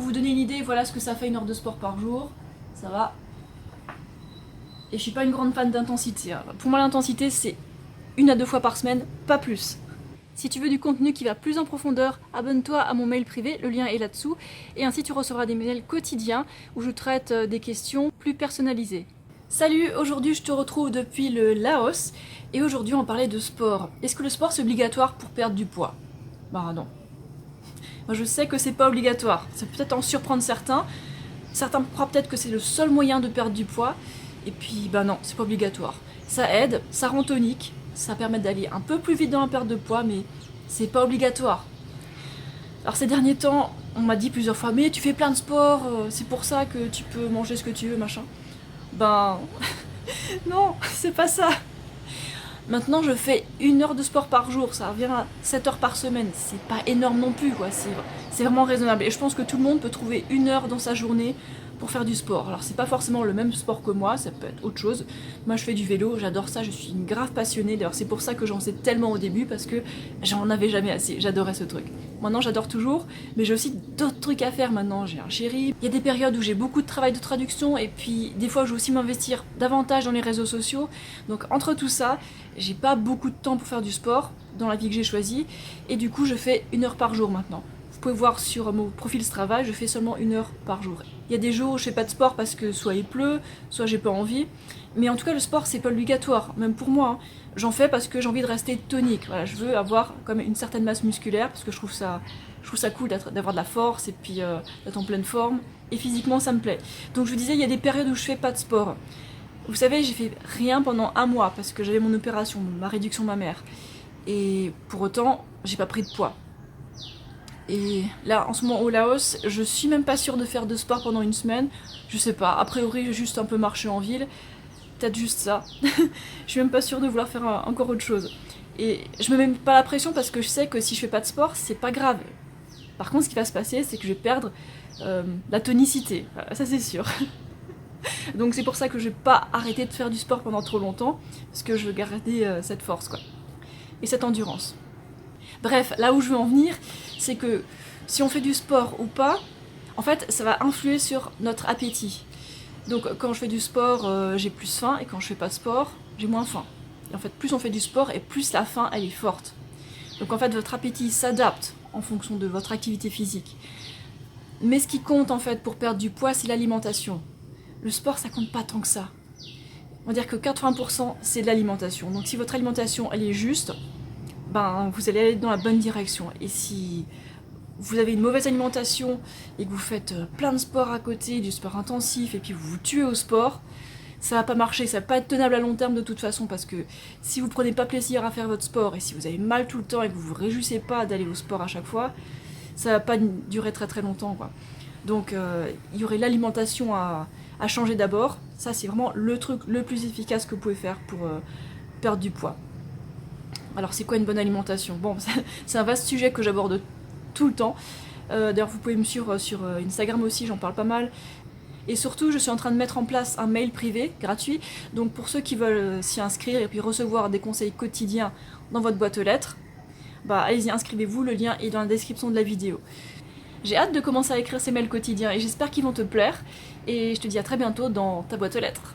vous donner une idée, voilà ce que ça fait une heure de sport par jour. Ça va. Et je suis pas une grande fan d'intensité. Hein. Pour moi l'intensité c'est 1 à 2 fois par semaine, pas plus. Si tu veux du contenu qui va plus en profondeur, abonne-toi à mon mail privé, le lien est là-dessous. Et ainsi tu recevras des mails quotidiens où je traite des questions plus personnalisées. Salut, aujourd'hui je te retrouve depuis le Laos. Et aujourd'hui on parlait de sport. Est-ce que le sport c'est obligatoire pour perdre du poids? Bah non. Moi je sais que c'est pas obligatoire. Ça peut peut-être en surprendre certains. Certains croient peut-être que c'est le seul moyen de perdre du poids. Et puis bah non, c'est pas obligatoire. Ça aide, ça rend tonique. Ça permet d'aller un peu plus vite dans la perte de poids, mais c'est pas obligatoire. Alors ces derniers temps, on m'a dit plusieurs fois, mais tu fais plein de sport, c'est pour ça que tu peux manger ce que tu veux, machin. Ben, non, c'est pas ça. Maintenant, je fais 1 heure de sport par jour, ça revient à 7 heures par semaine. C'est pas énorme non plus, quoi. C'est vraiment raisonnable. Et je pense que tout le monde peut trouver 1 heure dans sa journée pour faire du sport. Alors c'est pas forcément le même sport que moi, ça peut être autre chose. Moi je fais du vélo, j'adore ça, je suis une grave passionnée. D'ailleurs c'est pour ça que j'en sais tellement au début, parce que j'en avais jamais assez, j'adorais ce truc. Maintenant j'adore toujours, mais j'ai aussi d'autres trucs à faire maintenant. J'ai un chéri, il y a des périodes où j'ai beaucoup de travail de traduction, et puis des fois je veux aussi m'investir davantage dans les réseaux sociaux. Donc entre tout ça, j'ai pas beaucoup de temps pour faire du sport dans la vie que j'ai choisie, et du coup je fais 1 heure par jour maintenant. Vous pouvez voir sur mon profil Strava, je fais seulement 1 heure par jour. Il y a des jours où je fais pas de sport parce que soit il pleut, soit j'ai pas envie. Mais en tout cas, le sport, c'est pas obligatoire, même pour moi. Hein. J'en fais parce que j'ai envie de rester tonique. Voilà, je veux avoir comme une certaine masse musculaire parce que je trouve ça cool d'avoir de la force et puis d'être en pleine forme. Et physiquement, ça me plaît. Donc je vous disais, il y a des périodes où je fais pas de sport. Vous savez, j'ai fait rien pendant 1 mois parce que j'avais mon opération, ma réduction mammaire. Et pour autant, j'ai pas pris de poids. Et là, en ce moment au Laos, je suis même pas sûre de faire de sport pendant 1 semaine. Je sais pas, a priori, juste un peu marcher en ville. Peut-être juste ça. Je suis même pas sûre de vouloir faire encore autre chose. Et je me mets pas la pression parce que je sais que si je fais pas de sport, c'est pas grave. Par contre, ce qui va se passer, c'est que je vais perdre la tonicité. Voilà, ça c'est sûr. Donc c'est pour ça que je vais pas arrêter de faire du sport pendant trop longtemps. Parce que je veux garder cette force, quoi. Et cette endurance. Bref, là où je veux en venir, c'est que si on fait du sport ou pas, en fait, ça va influer sur notre appétit. Donc quand je fais du sport, j'ai plus faim, et quand je fais pas de sport, j'ai moins faim. Et en fait, plus on fait du sport, et plus la faim, elle est forte. Donc en fait, votre appétit s'adapte en fonction de votre activité physique. Mais ce qui compte, en fait, pour perdre du poids, c'est l'alimentation. Le sport, ça compte pas tant que ça. On va dire que 80%, c'est de l'alimentation. Donc si votre alimentation, elle est juste, ben, vous allez aller dans la bonne direction. Et si vous avez une mauvaise alimentation et que vous faites plein de sport à côté, du sport intensif, et puis vous vous tuez au sport, ça va pas marcher, ça va pas être tenable à long terme de toute façon, parce que si vous prenez pas plaisir à faire votre sport, et si vous avez mal tout le temps et que vous vous réjouissez pas d'aller au sport à chaque fois, ça va pas durer très très longtemps, quoi. Donc il y aurait l'alimentation à changer d'abord. Ça c'est vraiment le truc le plus efficace que vous pouvez faire pour perdre du poids. Alors c'est quoi une bonne alimentation? Bon, c'est un vaste sujet que j'aborde tout le temps. D'ailleurs vous pouvez me suivre sur Instagram aussi, j'en parle pas mal. Et surtout je suis en train de mettre en place un mail privé gratuit. Donc pour ceux qui veulent s'y inscrire et puis recevoir des conseils quotidiens dans votre boîte aux lettres, bah allez-y, inscrivez-vous, le lien est dans la description de la vidéo. J'ai hâte de commencer à écrire ces mails quotidiens et j'espère qu'ils vont te plaire. Et je te dis à très bientôt dans ta boîte aux lettres.